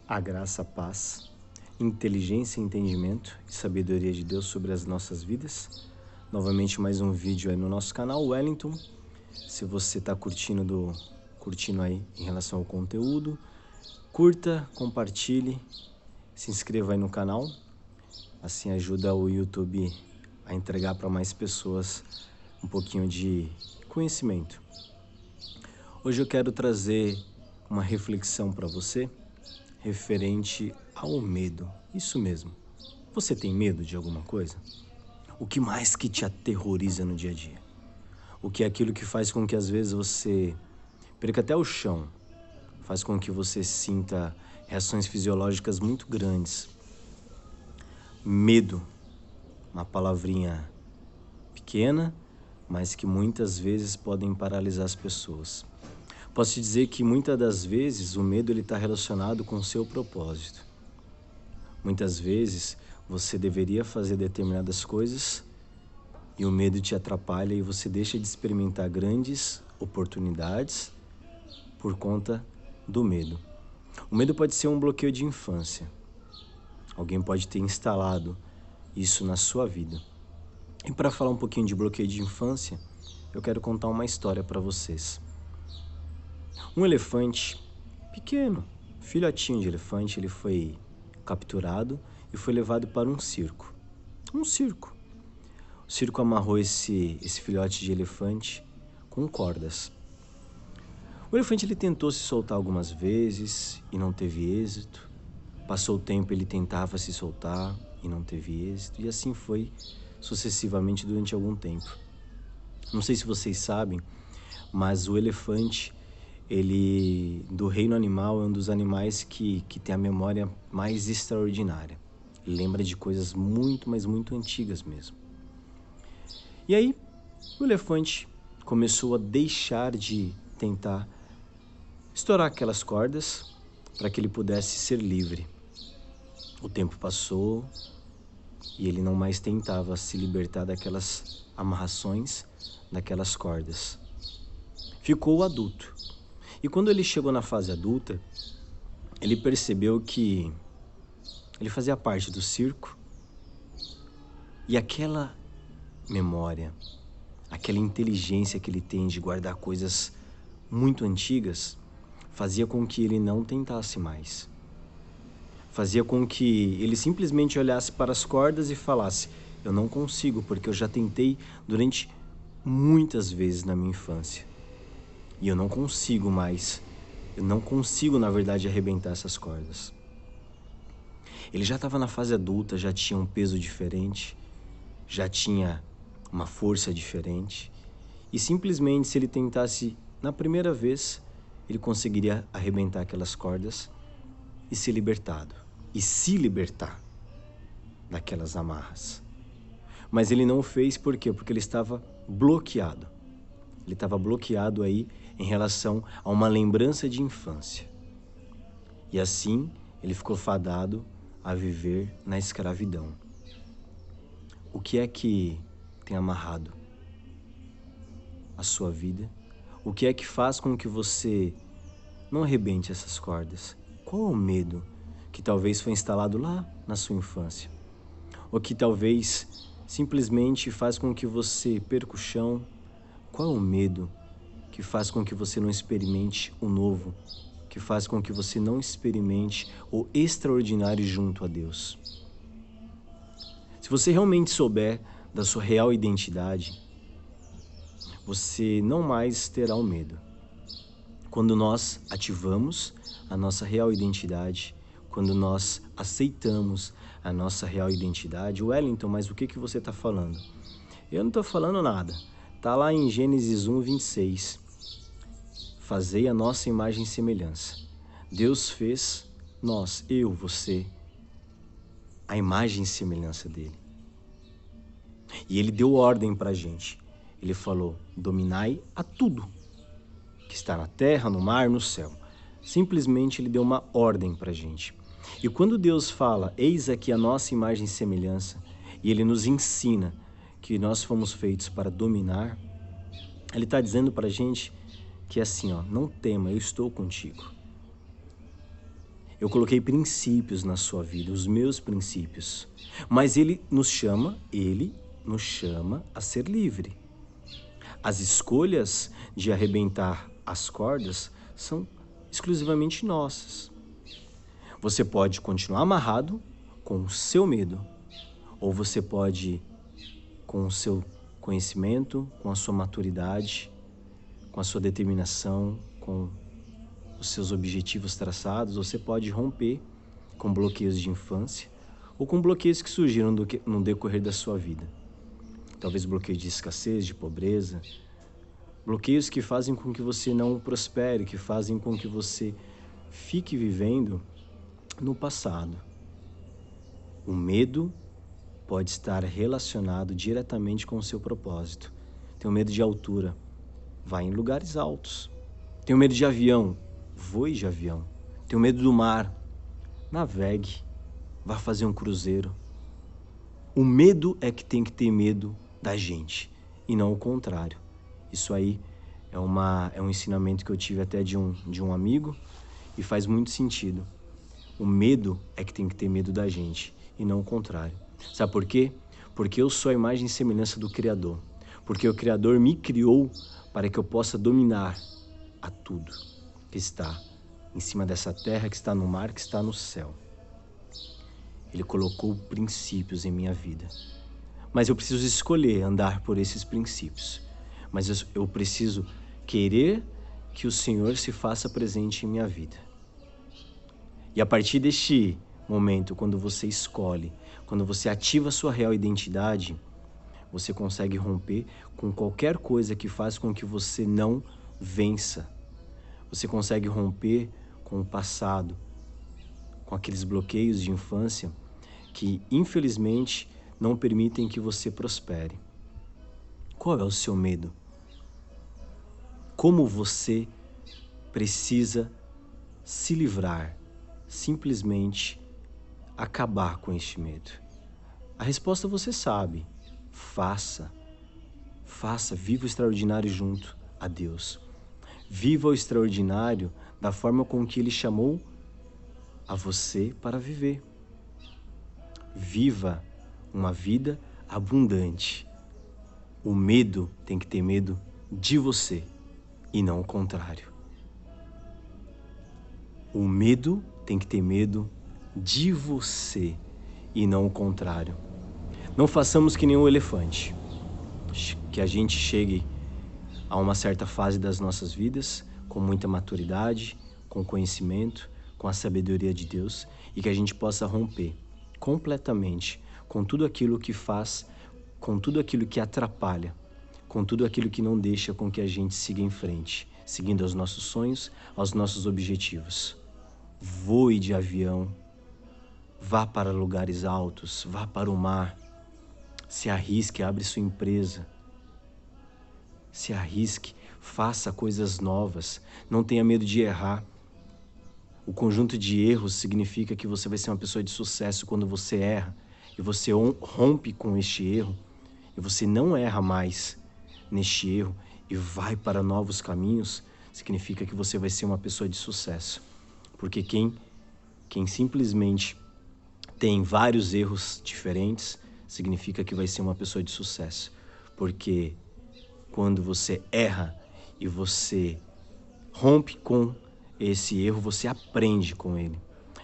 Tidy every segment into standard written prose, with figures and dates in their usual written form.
A graça, a paz, inteligência, entendimento e sabedoria de Deus sobre as nossas vidas. Novamente mais um vídeo aí no nosso canal Wellington. Se você está curtindo aí em relação ao conteúdo, curta, compartilhe, se inscreva aí no canal. Assim ajuda o YouTube a entregar para mais pessoas um pouquinho de conhecimento. Hoje eu quero trazer uma reflexão para você referente ao medo. Isso mesmo. Você tem medo de alguma coisa? O que mais que te aterroriza no dia a dia? O que é aquilo que faz com que às vezes você perca até o chão? Faz com que você sinta reações fisiológicas muito grandes. Medo, uma palavrinha pequena, mas que muitas vezes podem paralisar as pessoas. Posso te dizer que muitas das vezes o medo está relacionado com o seu propósito. Muitas vezes você deveria fazer determinadas coisas e o medo te atrapalha e você deixa de experimentar grandes oportunidades por conta do medo. O medo pode ser um bloqueio de infância. Alguém pode ter instalado isso na sua vida. E para falar um pouquinho de bloqueio de infância, eu quero contar uma história para vocês. Um elefante pequeno, filhotinho de elefante, ele foi capturado e foi levado para um circo. O circo amarrou esse filhote de elefante com cordas. O elefante ele tentou se soltar algumas vezes e não teve êxito. Passou o tempo, ele tentava se soltar e não teve êxito. E assim foi sucessivamente durante algum tempo. Não sei se vocês sabem, mas o elefante, ele do reino animal, é um dos animais que tem a memória mais extraordinária. Ele lembra de coisas muito, mas muito antigas mesmo. E aí, o elefante começou a deixar de tentar estourar aquelas cordas para que ele pudesse ser livre. O tempo passou e ele não mais tentava se libertar daquelas amarrações, daquelas cordas. Ficou adulto. E quando ele chegou na fase adulta, ele percebeu que ele fazia parte do circo e aquela memória, aquela inteligência que ele tem de guardar coisas muito antigas, fazia com que ele não tentasse mais. Fazia com que ele simplesmente olhasse para as cordas e falasse: eu não consigo, porque eu já tentei durante muitas vezes na minha infância. E eu não consigo mais. Eu não consigo, na verdade, arrebentar essas cordas. Ele já estava na fase adulta, já tinha um peso diferente, já tinha uma força diferente. E simplesmente, se ele tentasse na primeira vez, ele conseguiria arrebentar aquelas cordas e ser libertado. E se libertar daquelas amarras. Mas ele não o fez por quê? Porque ele estava bloqueado. Ele estava bloqueado aí em relação a uma lembrança de infância. E assim, ele ficou fadado a viver na escravidão. O que é que tem amarrado a sua vida? O que é que faz com que você não arrebente essas cordas? Qual é o medo que talvez foi instalado lá na sua infância? Ou que talvez simplesmente faz com que você perca o chão? Qual é o medo que faz com que você não experimente o novo? Que faz com que você não experimente o extraordinário junto a Deus? Se você realmente souber da sua real identidade, você não mais terá o medo. Quando nós ativamos a nossa real identidade, quando nós aceitamos a nossa real identidade, Wellington, mas o que você está falando? Eu não estou falando nada. Está lá em Gênesis 1:26. Fazei a nossa imagem e semelhança. Deus fez nós, eu, você, a imagem e semelhança dele. E ele deu ordem para a gente. Ele falou: dominai a tudo que está na terra, no mar, no céu. Simplesmente ele deu uma ordem para a gente. E quando Deus fala, eis aqui a nossa imagem e semelhança, e ele nos ensina que nós fomos feitos para dominar, ele está dizendo para a gente que é assim, ó, não tema, eu estou contigo. Eu coloquei princípios na sua vida, os meus princípios. Mas Ele nos chama a ser livre. As escolhas de arrebentar as cordas são exclusivamente nossas. Você pode continuar amarrado com o seu medo, ou você pode, com o seu conhecimento, com a sua maturidade, com a sua determinação, com os seus objetivos traçados, você pode romper com bloqueios de infância ou com bloqueios que surgiram no decorrer da sua vida. Talvez bloqueio de escassez, de pobreza, bloqueios que fazem com que você não prospere, que fazem com que você fique vivendo no passado. O medo pode estar relacionado diretamente com o seu propósito. Tenho medo de altura, vá em lugares altos. Tenho medo de avião, voe de avião. Tenho medo do mar, navegue, vá fazer um cruzeiro. O medo é que tem que ter medo da gente, e não o contrário. Isso aí é um ensinamento que eu tive até de um amigo, e faz muito sentido. O medo é que tem que ter medo da gente, e não o contrário. Sabe por quê? Porque eu sou a imagem e semelhança do Criador. Porque o Criador me criou para que eu possa dominar a tudo que está em cima dessa terra, que está no mar, que está no céu. Ele colocou princípios em minha vida. Mas eu preciso escolher andar por esses princípios. Mas eu preciso querer que o Senhor se faça presente em minha vida. E a partir deste momento, quando você escolhe, quando você ativa a sua real identidade, você consegue romper com qualquer coisa que faz com que você não vença. Você consegue romper com o passado, com aqueles bloqueios de infância que, infelizmente, não permitem que você prospere. Qual é o seu medo? Como você precisa se livrar, simplesmente acabar com este medo? A resposta você sabe. Faça, viva o extraordinário junto a Deus. Viva o extraordinário da forma com que Ele chamou a você para viver. Viva uma vida abundante. O medo tem que ter medo de você e não o contrário. O medo tem que ter medo de você e não o contrário. Não façamos que nem um elefante. Que a gente chegue a uma certa fase das nossas vidas com muita maturidade, com conhecimento, com a sabedoria de Deus, e que a gente possa romper completamente com tudo aquilo que faz, com tudo aquilo que atrapalha, com tudo aquilo que não deixa com que a gente siga em frente, seguindo aos nossos sonhos, aos nossos objetivos. Voe de avião, vá para lugares altos, vá para o mar, se arrisque, abre sua empresa, se arrisque, faça coisas novas, não tenha medo de errar. O conjunto de erros significa que você vai ser uma pessoa de sucesso quando você erra e você rompe com este erro e você não erra mais neste erro e vai para novos caminhos, significa que você vai ser uma pessoa de sucesso. Porque quem simplesmente tem vários erros diferentes, significa que vai ser uma pessoa de sucesso. Porque quando você erra e você rompe com esse erro, você aprende com ele.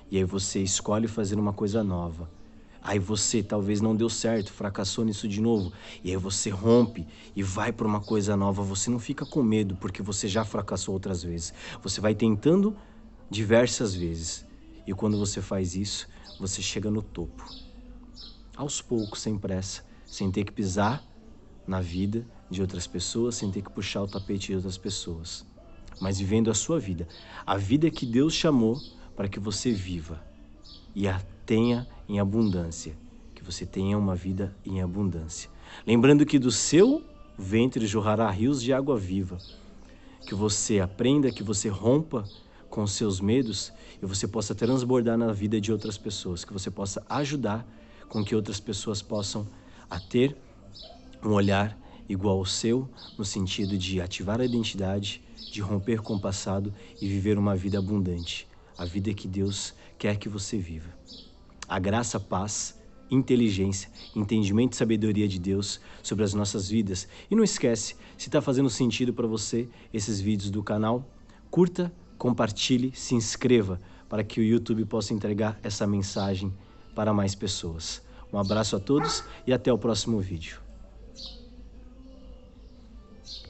E aí você escolhe fazer uma coisa nova. Aí você talvez não deu certo, fracassou nisso de novo. E aí você rompe e vai para uma coisa nova. Você não fica com medo porque você já fracassou outras vezes. Você vai tentando diversas vezes. E quando você faz isso, você chega no topo. Aos poucos, sem pressa, sem ter que pisar na vida de outras pessoas, sem ter que puxar o tapete de outras pessoas. Mas vivendo a sua vida. A vida que Deus chamou para que você viva. E a tenha em abundância. Que você tenha uma vida em abundância. Lembrando que do seu ventre jorrará rios de água viva. Que você aprenda, que você rompa com os seus medos e você possa transbordar na vida de outras pessoas. Que você possa ajudar com que outras pessoas possam a ter um olhar igual ao seu, no sentido de ativar a identidade, de romper com o passado e viver uma vida abundante. a vida que Deus quer que você viva. A graça, paz, inteligência, entendimento e sabedoria de Deus sobre as nossas vidas. E não esquece, se está fazendo sentido para você esses vídeos do canal, curta, compartilhe, se inscreva para que o YouTube possa entregar essa mensagem para mais pessoas. Um abraço a todos e até o próximo vídeo.